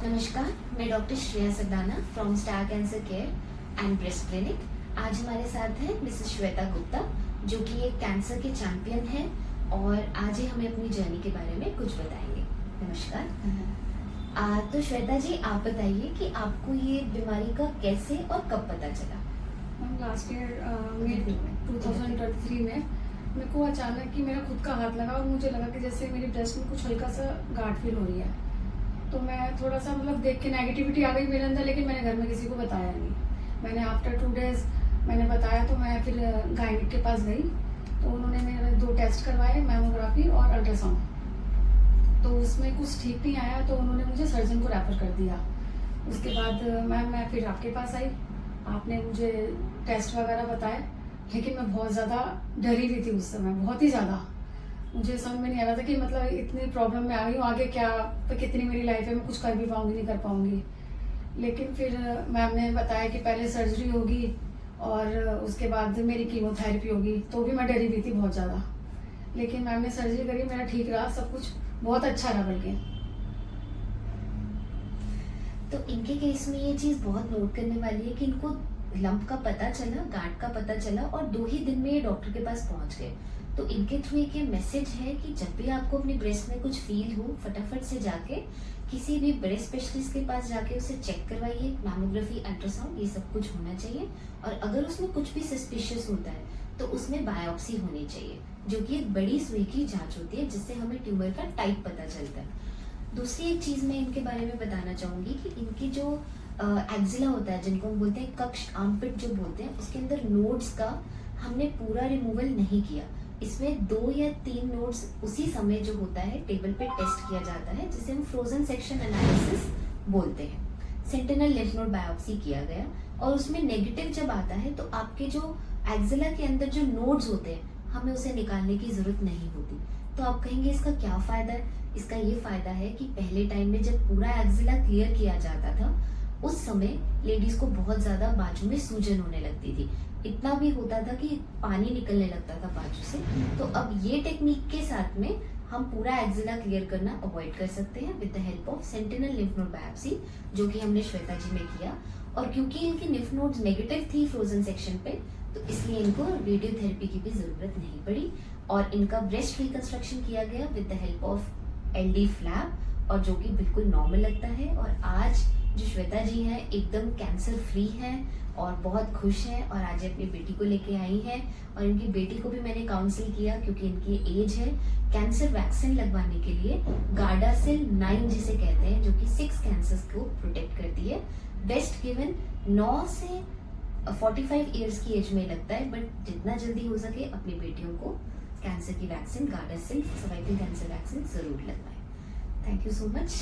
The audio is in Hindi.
नमस्कार, मैं doctor Shreya Sadana from Star Cancer Care and Breast Clinic. आज हमारे साथ हैं मिसेस श्वेता गुप्ता, जो कि एक कैंसर के चैंपियन हैं और आज ही हमें अपनी जर्नी के बारे में कुछ बताएंगे। नमस्कार। तो श्वेता जी, आप बताइए कि आपको ये बीमारी का कैसे और कब पता चला? लास्ट ईयर 2023 में मेरे को अचानक कि मेरा खुद का हाथ लगा और मुझे लगा कि जैसे मेरी ब्रेस्ट में कुछ हल्का सा गांठ फील हो रही है। तो मैं थोड़ा सा देख के नेगेटिविटी आ गई मेरे अंदर, लेकिन मैंने घर में किसी को बताया नहीं। मैंने आफ्टर 2 डेज मैंने बताया, तो मैं फिर गायनिक के पास गई। तो उन्होंने मेरे 2 टेस्ट करवाए, मैमोग्राफी और अल्ट्रासाउंड। तो उसमें कुछ ठीक नहीं आया, तो उन्होंने मुझे सर्जन को रेफर कर दिया। उसके बाद मैम मैं फिर आपके पास आई, आपने मुझे टेस्ट वगैरह बताए, लेकिन मैं बहुत ज़्यादा डरी हुई थी उस समय, बहुत ही ज़्यादा। मुझे समझ में नहीं आ रहा था कि इतनी प्रॉब्लम में आ गई हूँ, आगे क्या तो कितनी मेरी लाइफ है, मैं कुछ कर भी पाऊंगी नहीं कर पाऊंगी। लेकिन फिर मैम ने बताया कि पहले सर्जरी होगी और उसके बाद मेरी कीमोथेरेपी होगी। तो भी मैं डरी हुई थी बहुत ज़्यादा, लेकिन मैम ने सर्जरी करी, मेरा ठीक रहा, सब कुछ बहुत अच्छा रहा। बल्कि तो इनके केस में ये चीज़ बहुत नोट करने वाली है कि इनको लंप का पता चला, गांठ का पता चला और 2 ही दिन में ये डॉक्टर के पास पहुंच गए। तो इनके थ्रू एक ये मैसेज है कि जब भी आपको अपनी ब्रेस्ट में कुछ फील हो, फटाफट से जाके किसी भी ब्रेस्ट स्पेशलिस्ट के पास जाके उसे चेक करवाइए। मैमोग्राफी, अल्ट्रासाउंड, ये सब कुछ होना चाहिए। और अगर उसमें कुछ भी सस्पिशियस होता है तो उसमें बायोप्सी होनी चाहिए, जो कि एक बड़ी सुई की जांच होती है, जिससे हमें ट्यूमर का टाइप पता चलता है। दूसरी एक चीज मैं इनके बारे में बताना चाहूंगी कि इनकी जो एक्जिला होता है, जिनको हम बोलते हैं कक्ष, आर्मपिट जो बोलते हैं, उसके अंदर नोड्स का हमने पूरा रिमूवल नहीं किया। इसमें 2 या 3 नोड्स उसी समय जो होता है टेबल पे टेस्ट किया जाता है, जिसे हम फ्रोजन सेक्शन एनालिसिस बोलते हैं। सेंटिनल लिम्फ नोड बायोप्सी किया गया और उसमें नेगेटिव जब आता है तो आपके जो एक्जिला के अंदर जो नोड्स होते हैं, हमें उसे निकालने की जरूरत नहीं होती। तो आप कहेंगे इसका क्या फायदा है? इसका ये फायदा है कि पहले टाइम में जब पूरा एक्जिला क्लियर किया जाता था, उस समय लेडीज को बहुत ज्यादा बाजू में सूजन होने लगती थी। इतना भी होता था कि पानी निकलने लगता था बाजू से। तो अब ये टेक्निक के साथ में हम पूरा एक्जिला क्लियर करना अवॉइड कर सकते हैं with the help of sentinel lymph node biopsy, जो कि हमने श्वेता जी में किया। और क्योंकि इनकी लिम्फ नोड्स नेगेटिव थी फ्रोजन सेक्शन पे, तो इसलिए इनको रेडियोथेरेपी की भी जरूरत नहीं पड़ी और इनका ब्रेस्ट रिकंस्ट्रक्शन किया गया with the help of LD flap, और जो कि बिल्कुल नॉर्मल लगता है। और आज जो श्वेता जी हैं एकदम कैंसर फ्री हैं और बहुत खुश हैं, और आज अपनी बेटी को लेके आई हैं। और इनकी बेटी को भी मैंने काउंसिल किया, क्योंकि इनकी एज है कैंसर वैक्सीन लगवाने के लिए। गार्डासिल 9 जिसे कहते हैं, जो कि 6 कैंसर्स को प्रोटेक्ट करती है। बेस्ट गिवन 9 से 45 ईयर्स की एज में लगता है, बट जितना जल्दी हो सके अपनी बेटियों को कैंसर की vaccine, Gardasil cervical cancer vaccine जरूर लगवाएं। Thank you so much.